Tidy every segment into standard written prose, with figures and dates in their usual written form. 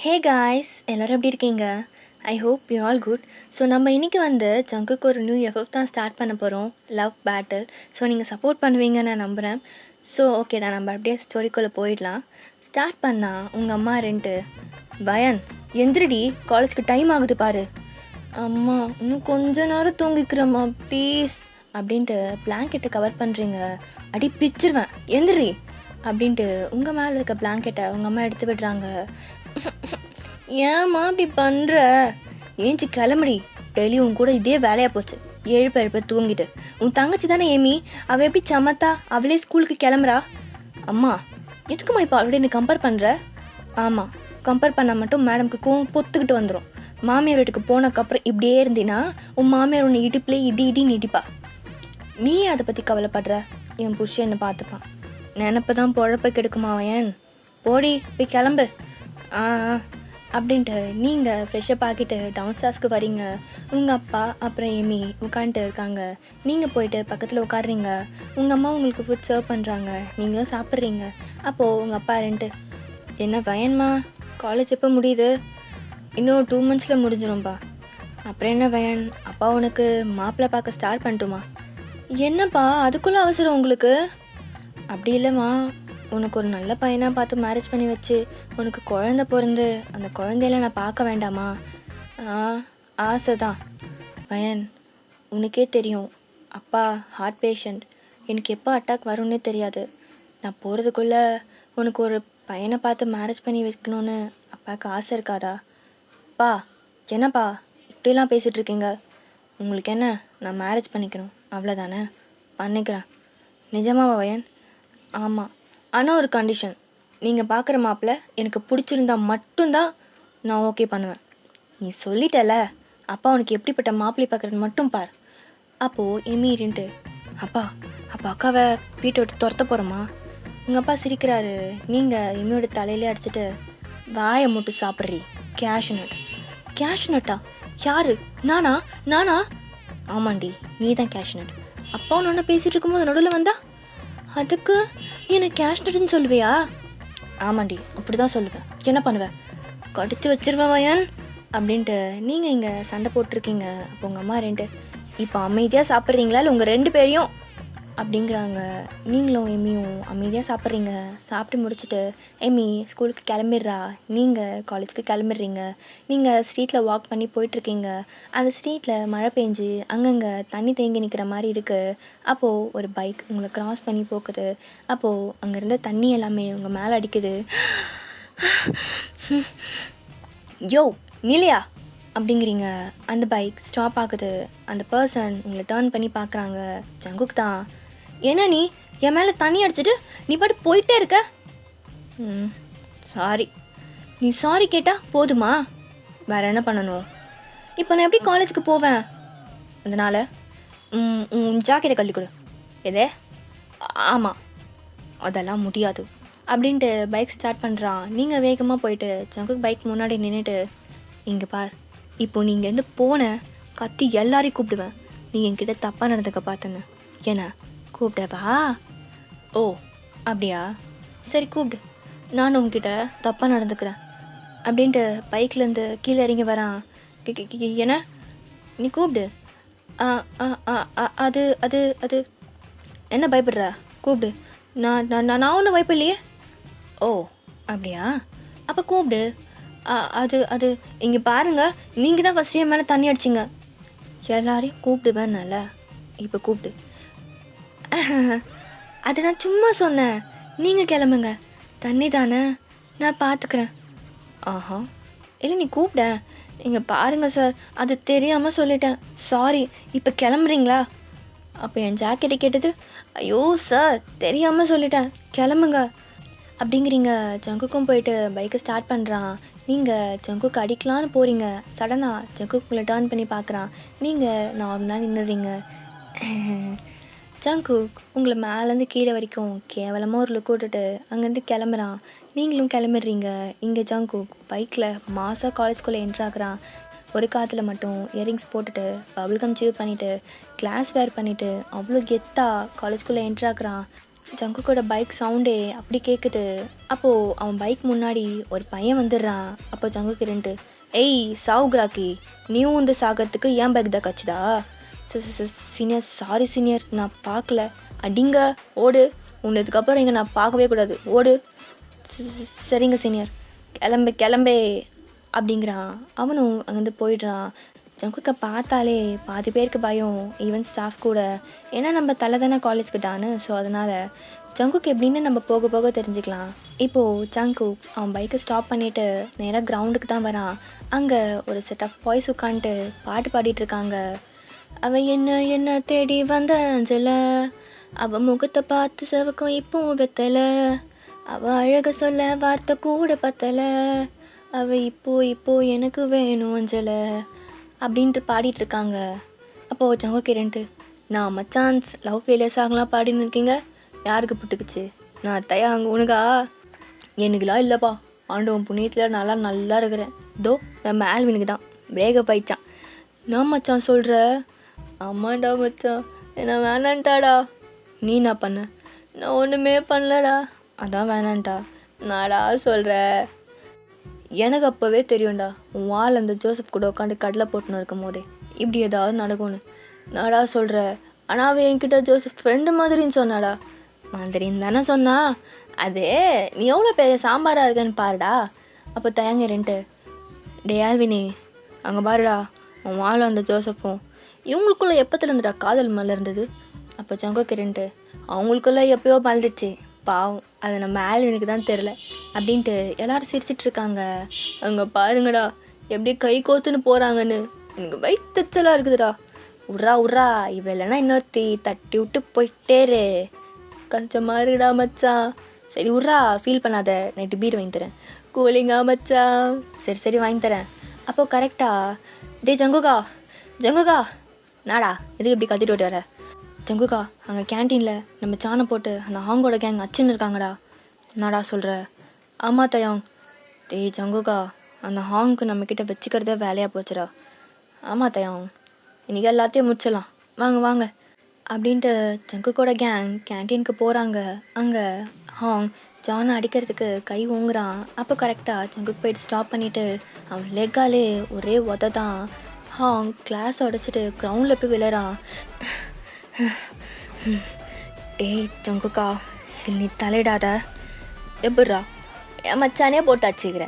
Hey guys எல்லோரும் எப்படி இருக்கீங்க? I hope you all good. So நம்ம இன்றைக்கி ஜங்குக்கு ஒரு நியூ எஃப்எஃப் தான் ஸ்டார்ட் பண்ண போகிறோம், லவ் பேட்டில். ஸோ நீங்கள் சப்போர்ட் பண்ணுவீங்கன்னு நான் நம்புகிறேன். ஸோ ஓகேடா, நம்ம அப்படியே ஸ்டோரிக்குள்ளே போயிடலாம். ஸ்டார்ட் பண்ணால் உங்கள் அம்மா பயன் எந்திரடி, காலேஜ்க்கு டைம் ஆகுது பாரு. அம்மா இன்னும் கொஞ்ச நேரம் தூங்கிக்கிறேம்மா ப்ளீஸ் அப்படின்ட்டு பிளாங்கெட்டை கவர் பண்ணுறீங்க. அடி பிச்சிருவேன், எந்திரி அப்படின்ட்டு உங்கள் மேலே இருக்க பிளாங்கெட்டை உங்கள் அம்மா எடுத்து விடுறாங்க. ஏம்மா அப்படி பண்ற? ஏஞ்சி கிளம்புடி, டெய்லி உன் கூட இதே வேலையா போச்சு. 7 தூங்கிட்டு. உன் தங்கச்சி தானே ஏமி, அவ எப்படி சமத்தா அவளே ஸ்கூலுக்கு கிளம்புறா? அம்மா எதுக்குமா இப்போ அவளோட என்ன கம்பேர் பண்ற? ஆமா, கம்பேர் பண்ண மட்டும் மேடம்க்கு கோவம் பொத்துக்கிட்டு வந்துடும். மாமியார் வீட்டுக்கு போனக்கப்புறம் இப்படியே இருந்தீன்னா உன் மாமியார் உன்னை இடிப்புலே இடி நீட்டிப்பா. நீ அதை பத்தி கவலைப்படுற? என் புருஷன் என்ன பார்த்துப்பான். நினப்பதான் பொழப்ப கெடுக்குமா அவன்? போடி போய் கிளம்பு அப்படின்ட்டு நீங்கள் ஃப்ரெஷ்ஷப் ஆக்கிட்டு டவுன் ஸ்டார்ஸ்க்கு வரீங்க. உங்கள் அப்பா அப்புறம் ஏமி உட்காந்துட்டு இருக்காங்க. நீங்கள் போயிட்டு பக்கத்தில் உட்காடுறீங்க. உங்கள் அம்மா உங்களுக்கு ஃபுட் சர்வ் பண்ணுறாங்க, நீங்களும் சாப்பிட்றீங்க. அப்போது உங்கள் அப்பா என்ன பயன்மா, காலேஜ் எப்போ முடியுது? இன்னும் 2 monthஸில் முடிஞ்சிடும்பா. அப்புறம் என்ன பயன், அப்பா உனக்கு மாப்பிள்ளை பார்க்க ஸ்டார்ட் பண்ணட்டுமா? என்னப்பா அதுக்குள்ளே அவசரம் உங்களுக்கு? அப்படி இல்லைம்மா, உனக்கு ஒரு நல்ல பையனாக பார்த்து மேரேஜ் பண்ணி வச்சு உனக்கு குழந்த பிறந்து அந்த குழந்தையில நான் பார்க்க வேண்டாமா? ஆசை தான் பையன். உனக்கே தெரியும், அப்பா ஹார்ட் பேஷண்ட். எனக்கு எப்போ அட்டாக் வரும்னே தெரியாது. நான் போகிறதுக்குள்ளே உனக்கு ஒரு பையனை பார்த்து மேரேஜ் பண்ணி வைக்கணும்னு அப்பாவுக்கு ஆசை இருக்காதா? பா என்னப்பா இப்படிலாம் பேசிகிட்டு இருக்கீங்க? உங்களுக்கு என்ன, நான் மேரேஜ் பண்ணிக்கணும் அவ்வளோதானே? பண்ணிக்கிறேன். நிஜமாவா பையன்? ஆமாம், ஆனால் ஒரு கண்டிஷன். நீங்கள் பார்க்குற மாப்பிள்ளை எனக்கு பிடிச்சிருந்தா மட்டும்தான் நான் ஓகே பண்ணுவேன். நீ சொல்லிட்டல, அப்பா உனக்கு எப்படிப்பட்ட மாப்பிள்ளை பார்க்குறது மட்டும் பார். அப்போது எமீறின்ட்டு அப்பா அக்காவை வீட்டை விட்டு துரத்த போகிறோமா? உங்கள் அப்பா சிரிக்கிறாரு. நீங்கள் எம்மியோட தலையிலே அடிச்சுட்டு வாயை மூட்டு சாப்பிட்றீ. கேஷ்நட்டா? யாரு? நானா? ஆமாண்டி, நீ தான் கேஷ்நட். அப்பா ஒன்று பேசிகிட்டு இருக்கும்போது நடுவில் வந்தா அதுக்கு என்ன கேஷ்நட்னு சொல்லுவியா? ஆமாண்டி, அப்படிதான் சொல்லுவேன். என்ன பண்ணுவேன்? கடிச்சு வச்சிருவேன் வயன் அப்படின்ட்டு நீங்கள் இங்கே சண்டை போட்டிருக்கீங்க. அப்போ உங்கள் அம்மா இப்போ அமைதியாக சாப்பிட்றீங்களா இல்லை உங்கள் 2 பேரையும் அப்படிங்கிறாங்க. நீங்களும் எம்மியும் அமைதியாக சாப்பிட்றீங்க. சாப்பிட்டு முடிச்சுட்டு எம்மி ஸ்கூலுக்கு கிளம்பிடுறா, நீங்கள் காலேஜுக்கு கிளம்பிடுறீங்க. நீங்கள் ஸ்ட்ரீட்டில் வாக் பண்ணி போயிட்டுருக்கீங்க. அந்த ஸ்ட்ரீட்டில் மழை பெஞ்சு அங்கங்கே தண்ணி தேங்கி நிற்கிற மாதிரி இருக்குது. அப்போது ஒரு பைக் உங்களை க்ராஸ் பண்ணி போக்குது. அப்போது அங்கே இருந்த தண்ணி எல்லாமே உங்கள் மேலே அடிக்குது. யோ நிலையா அப்படிங்கிறீங்க. அந்த பைக் ஸ்டாப் ஆகுது. அந்த பர்சன் உங்களை டேர்ன் பண்ணி பார்க்குறாங்க. ஜங்குக்கு தான். ஏன்னா நீ என் மேலே தண்ணி அடிச்சிட்டு நீ பாட்டு போயிட்டே இருக்க. சாரி. நீ சாரி கேட்டா போதுமா? வேற என்ன பண்ணணும்? இப்போ நான் எப்படி காலேஜுக்கு போவேன்? அதனால ஜாக்கெட்டை கழட்டி கொடு. எதே? ஆமாம், அதெல்லாம் முடியாது அப்படின்ட்டு பைக் ஸ்டார்ட் பண்ணுறான். நீங்கள் வேகமாக போயிட்டு ஜங்குக்கு பைக் முன்னாடி நின்றுட்டு இங்கே பார், இப்போ நீ இங்கேருந்து போன கத்தி எல்லாரையும் கூப்பிடுவேன். நீ என்கிட்ட தப்பாக நடந்துக்க பார்த்தேன்னு. என்ன கூப்பிடவா? ஓ அப்படியா, சரி கூப்பிடு, நானும் உங்ககிட்ட தப்பாக நடந்துக்கிறேன் அப்படின்ட்டு பைக்லேருந்து கீழே இறங்கி வரான். என்ன நீ கூப்பிடு. அது அது அது என்ன பயப்படுற? கூப்பிடு. நான் ஒன்றும் பயப்படலையே. ஓ அப்படியா, அப்போ கூப்பிடு. அது அது இங்கே பாருங்க, நீங்கள் தான் ஃபஸ்ட் என் மேலே தண்ணி அடிச்சிங்க. எல்லாரையும் கூப்பிடுவேன்னால இப்போ கூப்பிடு. அது நான் சும்மா சொன்னேன். நீங்கள் கிளம்புங்க, தண்ணி தானே, நான் பார்த்துக்கிறேன். ஆஹா இல்லை, நீ கூப்பிட. இங்கே பாருங்க சார், அது தெரியாமல் சொல்லிட்டேன், சாரி. இப்போ கிளம்புறீங்களா? அப்போ என் ஜாக்கெட்டை கேட்டது. ஐயோ சார், தெரியாமல் சொல்லிட்டேன், கிளம்புங்க அப்படிங்கிறீங்க. ஜங்குக்கும் போயிட்டு பைக்கை ஸ்டார்ட் பண்ணுறான். நீங்கள் ஜங்குக்கு அடிக்கலான்னு போகிறீங்க. சடனாக ஜங்குக்கு உங்களை டேர்ன் பண்ணி பார்க்குறான். நீங்கள் நார்மலாக நின்றுறீங்க. ஜங்குக் உங்களை மேலேருந்து கீழே வரைக்கும் கேவலமாக ஒரு லுக் விட்டுட்டு அங்கேருந்து கிளம்புறான். நீங்களும் கிளம்பிடுறீங்க. இங்கே ஜங்குக் பைக்கில் மாசாக காலேஜ்குள்ளே என்ட்ராகிறான். ஒரு காதில் மட்டும் இயரிங்ஸ் போட்டுட்டு பபுள்கம் சீவ் பண்ணிவிட்டு கிளாஸ் வேர் பண்ணிவிட்டு அவ்வளோ கெத்தாக காலேஜ்குள்ளே என்ட்ராகிறான். ஜங்குக்கோட பைக் சவுண்டே அப்படி கேட்குது. அப்போது அவன் பைக் முன்னாடி ஒரு பையன் வந்துடுறான். அப்போ ஜங்குக்கு இருந்துட்டு, ஏய் சாவுக்ராக்கி, நீயும் வந்து சாகிறதுக்கு ஏன் பைக் தான் கச்சுதா? சீனியர் சாரி சீனியர், நான் பார்க்கல. அடிங்க ஓடு, உன்னை இதுக்கப்புறம் இங்கே நான் பார்க்கவே கூடாது, ஓடு. சரிங்க சீனியர், கிளம்பு கிளம்பே அப்படிங்கிறான். அவனும் அங்கேருந்து போயிடுறான். ஜங்குக்கை பார்த்தாலே பாதி பேருக்கு பயம், ஈவன் ஸ்டாஃப் கூட. ஏன்னா நம்ம தலை தானே காலேஜ்க்கு டான்னு. ஸோ அதனால் ஜங்குக் எப்படின்னு நம்ம போக போக தெரிஞ்சுக்கலாம். இப்போது ஜங்குக் அவன் பைக்கை ஸ்டாப் பண்ணிவிட்டு நேராக கிரவுண்டுக்கு தான் வரான். அங்கே ஒரு செட் ஆஃப் பாய்ஸ் உட்காந்துட்டு பாட்டு பாடிட்டு இருக்காங்க. அவ என்ன என்ன தேடி வந்த அஞ்சல, அவ முகத்தை பார்த்து செவக்கும் இப்போ வெத்தல, அவ அழக சொல்ல வார்த்தை கூட பத்தல, அவ இப்போ இப்போ எனக்கு வேணும் அஞ்சல அப்படின்ட்டு பாடிட்டு இருக்காங்க. அப்போது ஜங்குக் இரண்டு, நான் மச்சான்ஸ் லவ் ஃபெயிலியர்ஸ் ஆகலாம் பாடின்னு இருக்கீங்க, யாருக்கு புட்டுக்குச்சு? நான் தயா அங்கே உனக்கா? எனக்குலாம் இல்லைப்பா, ஆண்டவன் புண்ணியத்தில் நல்லா இருக்கிறேன். தோ நம்ம ஆல்வினுக்கு தான் பிரேக்கப் ஆயிடுச்சான். நான் மச்சான் சொல்கிற? ஆமாண்டா மச்சான், என்ன வேணான்ட்டாடா. நீ என்ன பண்ண? நான் ஒன்றுமே பண்ணலடா, அதான் வேணான்ட்டா. நாடா சொல்கிற? எனக்கு அப்போவே தெரியும்டா, உன் வாள் அந்த ஜோசப் கூட உட்காந்து கடலை போட்டுன்னு இருக்கும் போதே இப்படி ஏதாவது நடக்கும்னு. நாடா சொல்கிற? ஆனால் அவன் என்கிட்ட ஜோசப் ஃப்ரெண்டு மாதிரின்னு சொன்னாடா. மாதிரின்னு தானே சொன்னா? அது நீ எவ்வளோ பெரிய சாம்பாராக இருக்கேன்னு பாருடா. அப்போ தயங்கிறேன்ட்டு, டே ஆல்வினி அங்கே பாருடா, உன் வாழும் அந்த ஜோசப்பும் இவங்களுக்குள்ளே எப்போத்துலேருந்துடா காதல் மலர்ந்தது? அப்போ ஜங்குக்கிறேன்ட்டு, அவங்களுக்குள்ளே எப்பயோ மலர்ந்துச்சு பாவம், அதை நம்ம ஆல்வினுக்கு தான் தெரில அப்படின்ட்டு எல்லாரும் சிரிச்சிட்ருக்காங்க. அங்கே பாருங்கடா எப்படி கை கோத்துன்னு போகிறாங்கன்னு, எனக்கு வயிற்றுச்சலாக இருக்குதுடா. உட்றா உட்றா, இவ இல்லைன்னா இன்னொருத்தி தட்டி விட்டு போயிட்டேரு. கஷ்டமாக இருக்குடா மச்சான். சரி உட்றா, ஃபீல் பண்ணாத, நைட்டு பீர் வாங்கி தரேன். கூலிங்கா மச்சான்? சரி சரி வாங்கி தரேன். அப்போது கரெக்டா, டே ஜங்குகா ஜங்குகா, நாடா எதுக்கு இப்படி கத்திட்டு விட்டு வர? ஜங்குகா, அங்கே கேன்டீனில் நம்ம சாணை போட்டு அந்த ஹாங்கோட கேங் அச்சுன்னு இருக்காங்கடா. நாடா சொல்கிற? ஆமாம் தயாங். டேய் ஜங்குகா, அந்த ஹாங்க்கு நம்மக்கிட்ட வச்சுக்கிறதே வேலையாக போச்சுடா. ஆமாம் தயாங், இன்றைக்கி எல்லாத்தையும் முடிச்சிடலாம், வாங்க வாங்க அப்படின்ட்டு ஜங்குக்கோட கேங் கேன்டீனுக்கு போகிறாங்க. அங்கே ஹாங் ஜானை அடிக்கிறதுக்கு கை ஓங்குறான். அப்போ கரெக்டாக ஜங்குக்கு போயிட்டு ஸ்டாப் பண்ணிவிட்டு அவன் லெக்காலே ஒரே உத தான். ஹாங் கிளாஸ் உடைச்சிட்டு கிரவுண்டில் போய் விழுறான். டேய் ஜங்குக்கா, இதில் நீ தலையிடாத. எப்பட்றா என் மச்சானே போட்டு அச்சுக்கிற,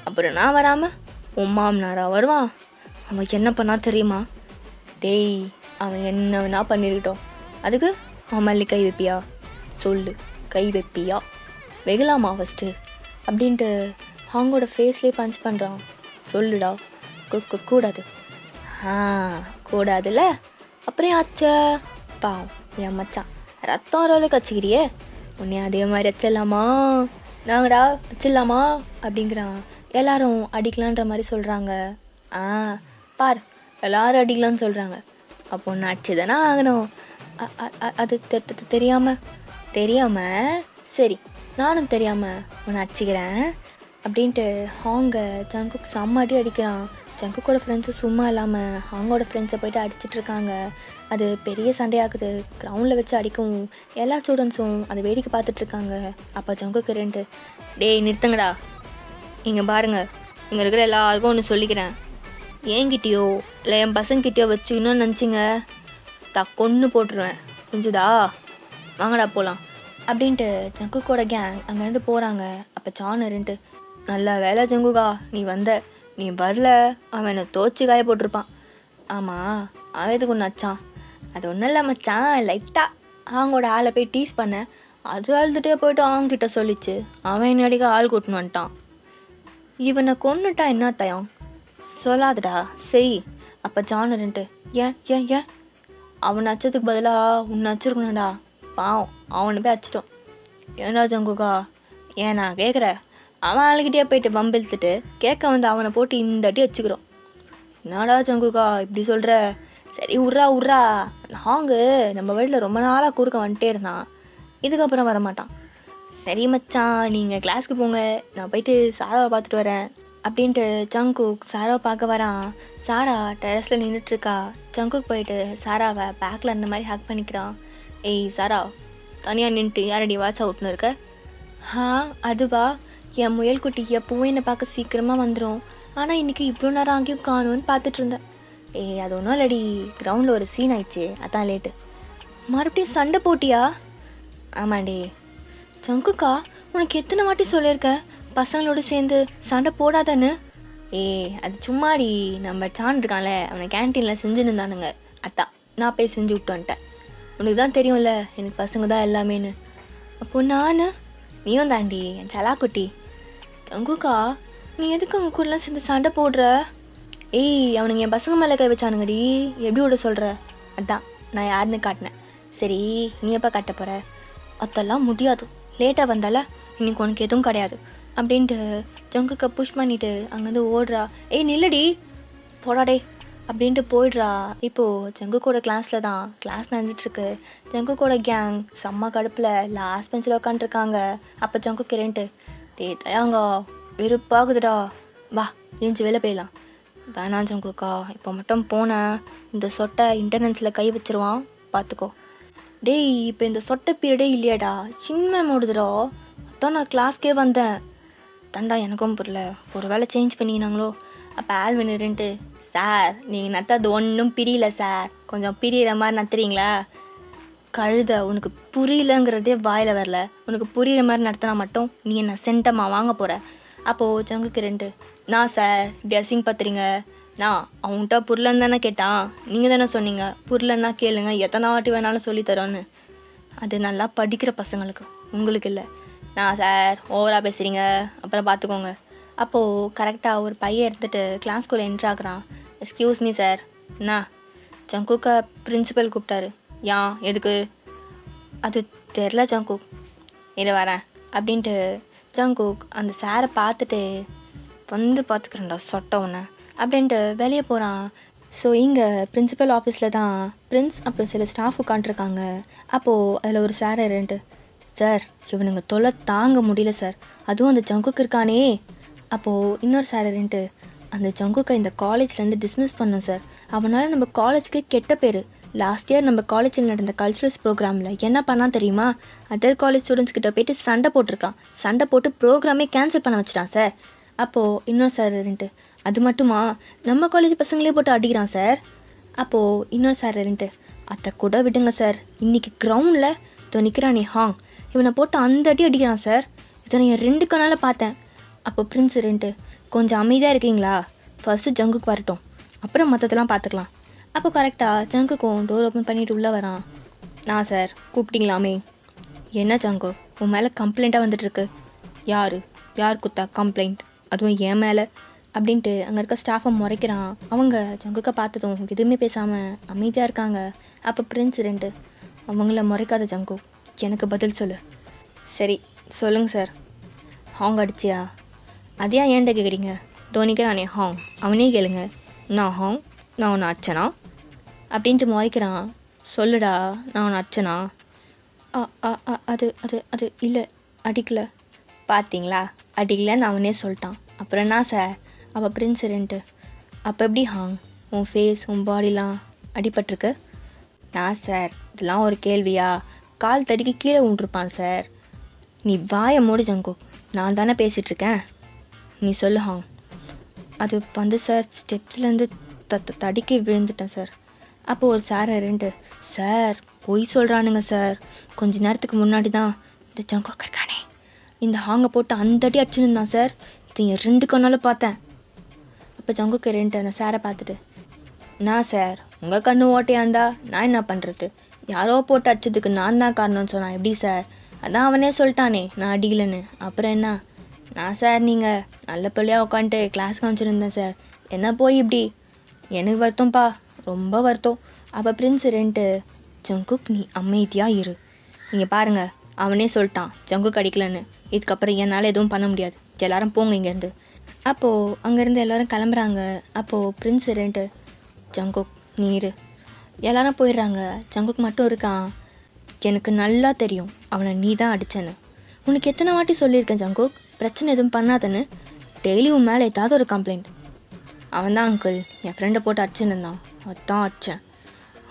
அப்புறம் நான் வராமல் உன் மாமனாரா வருவான்? அவன் என்ன பண்ணா தெரியுமா? டேய், அவன் என்ன வேணா பண்ணிருக்கட்டும், அதுக்கு அவன் மேலே கை வைப்பியா? சொல்லு, கை வைப்பியா? வெகலாமா ஃபஸ்ட்டு அப்படின்ட்டு ஹாங்கோட ஃபேஸ்லேயே பஞ்ச் பண்ணுறான். சொல்லுடா. கூடாது. கூடாதுல்ல, அப்புறம் ஆச்சா பாவம் என் மச்சான் ரத்தம் ரோலுக்கு வச்சுக்கிறியே, உன்னை அதே மாதிரி வச்சிடலாமா? நாங்கடா வச்சிடலாமா அப்படிங்கிறான். எல்லாரும் அடிக்கலான்ற மாதிரி சொல்கிறாங்க. பார், எல்லாரும் அடிக்கலான்னு சொல்கிறாங்க, அப்போ ஒன்று அடிச்சு தானே ஆகணும். அது தெரியாமல் சரி, நானும் தெரியாமல் உன்னை அடிச்சுக்கிறேன் அப்படின்ட்டு ஹாங்க ஜங்குக் செம்ம அடிக்கிறான். ஜங்குக்கோட ஃப்ரெண்ட்ஸும் சும்மா இல்லாமல் ஹாங்கோட ஃப்ரெண்ட்ஸை போய்ட்டு அடிச்சிட்ருக்காங்க. அது பெரிய சண்டையாகுது. கிரவுண்டில் வச்சு அடிக்கவும் எல்லா ஸ்டூடெண்ட்ஸும் அதை வேடிக்கை பார்த்துட்ருக்காங்க. அப்போ ஜங்குக்கு ரெண்டு, டேய் நிறுத்துங்கடா, இங்கே பாருங்க, இங்கே இருக்கிற எல்லாருக்கும் ஒன்று சொல்லிக்கிறேன், என்கிட்டயோ இல்லை என் பசங்கிட்டயோ வச்சுக்கணும்னு நினச்சிங்க கொன்று போட்டுருவேன், புரிஞ்சுதா? வாங்கடா போகலாம் அப்படின்ட்டு ஜங்குக்கோட கேங் அங்கேருந்து போகிறாங்க. அப்போ ஜான் இருந்துட்டு, நல்ல வேலை ஜங்குகா நீ வந்த, நீ வரல அவன் என்னை தோச்சு காய போட்டிருப்பான். ஆமாம், அவன் எதுக்கு ஒன்று அச்சான்? அது ஒன்றும் இல்லை மச்சான், லைட்டாக அவங்களோட ஆளை போய் டீஸ் பண்ணேன், அது அழுதுகிட்டே போயிட்டு அவங்ககிட்ட சொல்லிச்சு, அவன் என்னடிக்க ஆள் கூட்டின்னு வந்துட்டான். இவனை கொன்னுட்டா என்ன தயம்? சொல்லாதடா சரி. அப்போ ஜான் இருந்துட்டு, ஏன் ஏன் ஏன் அவனை அச்சதுக்கு பதிலாக உன்னை அச்சிருக்கணும்டா, பாவம் அவனை போய் அச்சிட்டோம். ஏன்டா ஜங்குகா? ஏன் நான் கேட்குறேன், அவன் ஆளுகிட்டே போயிட்டு பம்பிழுத்துட்டு கேட்க வந்து அவனை போட்டு இந்த அடி வச்சுக்கிறோம். என்னடா ஜங்குகா இப்படி சொல்கிற? சரி உட்றா, ஹாங்கு நம்ம வீட்டில் ரொம்ப நாளாக குறுக்க வந்துட்டே இருந்தான், இதுக்கப்புறம் வரமாட்டான். சரி மச்சான், நீங்கள் கிளாஸ்க்கு போங்க, நான் போயிட்டு சாராவை பார்த்துட்டு வரேன் அப்படின்ட்டு ஜங்குக் சாராவை பார்க்க வரான். சாரா டெரஸில் நின்றுட்டுருக்கா. ஜங்குக் போயிட்டு சாராவை பேக்கில் அந்த மாதிரி ஹேக் பண்ணிக்கிறான். ஏய் சாரா, தனியாக நின்றுட்டு யாரடி வாட்ச் அவுட்னு இருக்க? அதுவா, என் முயல் குட்டி எப்பவும் என்னை பார்க்க சீக்கிரமாக வந்துடும். ஆனால் இன்னைக்கு இவ்வளோ நேரம் அங்கேயும் காணும்னு பார்த்துட்டு இருந்தேன். அது ஒன்றும் இல்லடி, கிரவுண்டில் ஒரு சீன் ஆயிடுச்சு, அதான் லேட்டு. மறுபடியும் சண்டை போட்டியா? ஆமாண்டி. ஜங்குக்கா, உனக்கு எத்தனை வாட்டி சொல்லியிருக்கேன் பசங்களோட சேர்ந்து சண்டை போடாதான்னு? அது சும்மாடி, நம்ம சான் இருக்கான்ல, அவனை கேன்டீனில் செஞ்சுன்னு இருந்தானுங்க, அதான் நான் போய் செஞ்சு விட்டு வந்துட்டேன். உனக்கு தான் தெரியும்ல எனக்கு பசங்க தான் எல்லாமேன்னு. அப்போ நீயும் தாண்டி என் சலாக்குட்டி. ஜங்குக்கா, நீ எதுக்கு அவங்க கூடலாம் சேர்ந்து சண்டை போடுற? அவனுங்க என் பசங்க மேலே கை வச்சானுங்கடி, எப்படி விட சொல்கிற? அதான் நான் யாருன்னு காட்டினேன். சரி, நீ எப்போ காட்ட போகிற? அதெல்லாம் முடியாது, லேட்டாக வந்தால இன்னைக்கு உனக்கு எதுவும் கிடையாது அப்படின்ட்டு ஜங்குக்கா புஷ் பண்ணிட்டு அங்கேருந்து ஓடுறா. நில்லடி, போடாடே அப்படின்ட்டு போயிடுறா. இப்போது ஜங்குக்கோட கிளாஸில் தான் கிளாஸ் நடந்துட்டுருக்கு. ஜங்குக்கோட கேங் செம்ம கடுப்பில் லாஸ்ட் பெஞ்சில் உட்காந்துருக்காங்க. அப்போ ஜங்குக்கு ரெண்டு தயாங்க வெறுப்பாகுதுடா, வா ஏஞ்சி வெளில போயிடலாம். வேணாம் ஜங்குக்கா, இப்போ மட்டும் போனேன் இந்த சொட்டை இன்டர்னன்ஸில் கை வச்சிருவான், பார்த்துக்கோ. இப்போ இந்த சொட்டை பீரியடே இல்லையாடா, சின்ன ஓடுதுடா, அதான் நான் கிளாஸ்க்கே வந்தேன். தண்டா எனக்கும் புரியல, ஒரு வேளை சேஞ்ச் பண்ணினாங்களோ. அப்போ ஆல்வின்னுட்டு, சார் நீங்கள் நத்தது ஒன்றும் பிரியல சார், கொஞ்சம் பிரியிற மாதிரி நத்துறீங்களா? கழுத, உனக்கு புரியலங்கிறதே வாயில் வரல, உனக்கு புரியிற மாதிரி நடத்தினா மட்டும் நீ என்ன சென்டமாக வாங்க போகிற? அப்போது ஜங்குக்கு ரெண்டு, நான் சார் இப்படி அசிங்க பார்த்துறீங்க, நான் அவன்கிட்ட புரியலன்னு தானே கேட்டான், நீங்கள் தானே சொன்னீங்க புரியலன்னா கேளுங்க, எத்தனை வாட்டி வேணாலும் சொல்லித்தரோன்னு. அது நல்லா படிக்கிற பசங்களுக்கு, உங்களுக்கு இல்லை. நான் சார் ஓவராக பேசுகிறீங்க, அப்புறம் பார்த்துக்கோங்க. அப்போது கரெக்டாக ஒரு பையன் எடுத்துகிட்டு கிளாஸ்குள்ளே என்ட்ராகிறான். Excuse me sir. ஜங்குக்கா பிரின்சிபல் கூப்பிட்டாரு. எதுக்கு? அது தெரில ஜங்குக், இரு வரேன் அப்படின்ட்டு ஜங்குக் அந்த சாரை பார்த்துட்டு வந்து பார்த்துக்கிறேன்டா சொட்ட ஒன்று அப்படின்ட்டு வெளியே போகிறான். ஸோ இங்கே பிரின்சிபல் ஆஃபீஸில் தான் பிரின்ஸ் அப்புறம் சில ஸ்டாஃப் உட்காண்ட்ருக்காங்க. அப்போது அதில் ஒரு சார் இருந்துட்டு, சார் இவனுங்க தொல்லை தாங்க முடியல சார், அதுவும் அந்த ஜங்குக்கு இருக்கானே. அப்போது இன்னொரு சார் இருந்துட்டு, அந்த ஜங்குக்கை இந்த காலேஜ்லேருந்து டிஸ்மிஸ் பண்ணோம் சார், அவனால் நம்ம காலேஜுக்கு கெட்ட பேர். லாஸ்ட் இயர் நம்ம காலேஜில் நடந்த கல்ச்சுரல்ஸ் ப்ரோக்ராமில் என்ன பண்ணால் தெரியுமா, அதர் காலேஜ் ஸ்டூடெண்ட்ஸ் கிட்ட போயிட்டு சண்டை போட்டிருக்கான், சண்டை போட்டு ப்ரோக்ராமே கேன்சல் பண்ண வச்சிட்டான் சார். அப்போது இன்னொரு சார் இருந்துட்டு, அது மட்டுமா நம்ம காலேஜ் பசங்களே போட்டு அடிக்கிறான் சார். அப்போது இன்னொரு சார் இருந்துட்டு, அதை கூட விடுங்க சார், இன்றைக்கி கிரவுண்டில் நிற்கிறானே இவனை போட்டு அந்த அடி அடிக்கிறான் சார், இதை நான் 2 கண்ணால் பார்த்தேன். அப்போ பிரின்ஸ் இருந்துட்டு, கொஞ்சம் அமைதியாக இருக்கீங்களா, ஃபர்ஸ்ட்டு ஜங்குக்கு வரட்டும், அப்புறம் மற்றதெல்லாம் பார்த்துக்கலாம். அப்போ கரெக்டாக ஜங்குக்கும் டோர் ஓப்பன் பண்ணிட்டு உள்ளே வரான். நான் சார் கூப்பிட்டீங்களாமே. என்ன ஜங்கு, உன் மேலே கம்ப்ளைண்ட்டாக வந்துட்டுருக்கு. யார் குத்தா கம்ப்ளைண்ட், அதுவும் என் மேலே அப்படின்ட்டு அங்கே இருக்க ஸ்டாஃபை முறைக்கிறான். அவங்க ஜங்குக்கை பார்த்ததும் எதுவுமே பேசாமல் அமைதியாக இருக்காங்க. அப்போ பிரின்ஸ் ரெண்டு, அவங்கள முறைக்காத ஜங்கு, எனக்கு பதில் சொல்லு. சரி சொல்லுங்க சார். அடிச்சியா? அதையா ஏன்ட்ட கேட்குறீங்க? தோனிக்கிறானே அவனே கேளுங்க. நான் உன்னை அச்சனா அப்படின்ட்டு முறைக்கிறான். சொல்லுடா, நான் உன்னை அச்சனா? அது அது அது இல்லை, அடிக்கல. பார்த்தீங்களா, அடிக்கலன்னு அவனே சொல்லிட்டான், அப்புறம் என்ன சார்? அப்போ பிரின்ஸ் ரெண்டு, அப்போ எப்படி உன் ஃபேஸ் உன் பாடிலாம் அடிபட்டிருக்கு? நான் சார் இதெல்லாம் ஒரு கேள்வியா, கால் தடிக்கு கீழே விட்டுருப்பான் சார். நீ வாயை மூடு ஜங்கு, நான் தானே பேசிகிட்ருக்கேன், நீ சொல்லு. அது வந்து சார் ஸ்டெப்ஸ்லேருந்து தடிக்கி விழுந்துட்டேன் சார். அப்போது ஒரு சார் ரெண்டு, சார் பொய் சொல்கிறானுங்க சார், கொஞ்ச நேரத்துக்கு முன்னாடி தான் இந்த ஜங்கு இருக்கானே இந்த போட்டு அந்த அடி அடிச்சுருந்தான் சார், இது என் 2 கண்ணால் பார்த்தேன். அப்போ ஜங்குக்கு ரெண்டு அந்த சாரை பார்த்துட்டு, நான் சார் உங்கள் கண்ணு ஓட்டையா இருந்தா நான் என்ன பண்ணுறது, யாரோ போட்டு அடிச்சதுக்கு நான் தான் காரணம்னு சொன்னான், எப்படி சார்? அதான் அவனே சொல்லிட்டானே நான் அடிக்கலன்னு, அப்புறம் என்ன? நான் சார் நீங்கள் நல்ல பிள்ளையாக உட்காந்துட்டு கிளாஸ் காமிச்சிருந்தேன் சார், என்ன போய் இப்படி? எனக்கு வருத்தம்ப்பா, ரொம்ப வருத்தம். அப்போ பிரின்ஸ் ரெண்டு, ஜங்குக் நீ அமைதியாக இரு, நீங்கள் பாருங்கள் அவனே சொல்லிட்டான் ஜங்குக் அடிக்கலன்னு, இதுக்கப்புறம் என்னால் எதுவும் பண்ண முடியாது, எல்லாரும் போங்க இங்கேருந்து. அப்போது அங்கேருந்து எல்லோரும் கிளம்புறாங்க. அப்போது பிரின்ஸ் ரெண்டு, ஜங்குக் நீ இரு. எல்லாரும் போயிடுறாங்க. ஜங்குக் மட்டும் இருக்கான். எனக்கு நல்லா தெரியும் அவனை நீ தான் அடிச்சேன்னு, உனக்கு எத்தனை வாட்டி சொல்லியிருக்கேன் ஜங்குக், பிரச்சனை எதுவும் பண்ணாதன்னு. டெய்லி உன் மேலே ஏதாவது ஒரு கம்ப்ளைண்ட். அவன் தான் அங்கிள் என் ஃப்ரெண்டை போட்டு அடிச்சுன்னு இருந்தான், அதான் அடித்தேன்.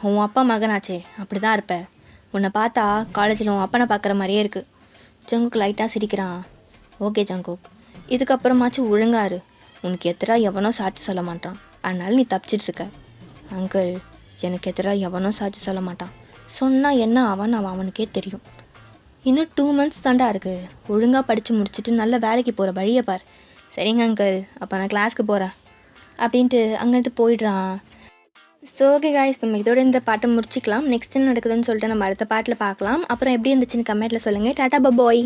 உன் அப்பா மகனாச்சே அப்படி தான் இருப்ப, உன்னை பார்த்தா காலேஜில் உன் அப்பனை பார்க்குற மாதிரியே இருக்குது. ஜங்குக் லைட்டாக சிரிக்கிறான். ஓகே ஜங்குக், இதுக்கப்புறமாச்சும் ஒழுங்காரு. உனக்கு எதிராக எவனோ சாட்சி சொல்ல மாட்டான், அதனால நீ தப்பிச்சிட்டு இருக்க. அங்கிள், எனக்கு எதிராக எவனோ சாட்சி சொல்ல மாட்டான். சொன்னால் என்ன அவனுக்கே தெரியும். இன்னும் 2 months தாண்டா இருக்குது. ஒழுங்காக படித்து முடிச்சுட்டு நல்ல வேலைக்கு போகிற வழியை பார். சரிங்க அங்கிள், அப்போ நான் கிளாஸ்க்கு போகிறேன் அப்படின்ட்டு அங்கேருந்து போயிடுறான். ஸோ ஓகே காய்ஸ், நம்ம இதோட இந்த பாட்டை முடிச்சிக்கலாம். நெக்ஸ்ட் என்ன நடக்குதுன்னு சொல்லிட்டு நம்ம அடுத்த பாட்டில் பார்க்கலாம். அப்புறம் எப்படி இருந்துச்சுன்னு கமெண்ட்டில் சொல்லுங்கள். டாடா பபாய்.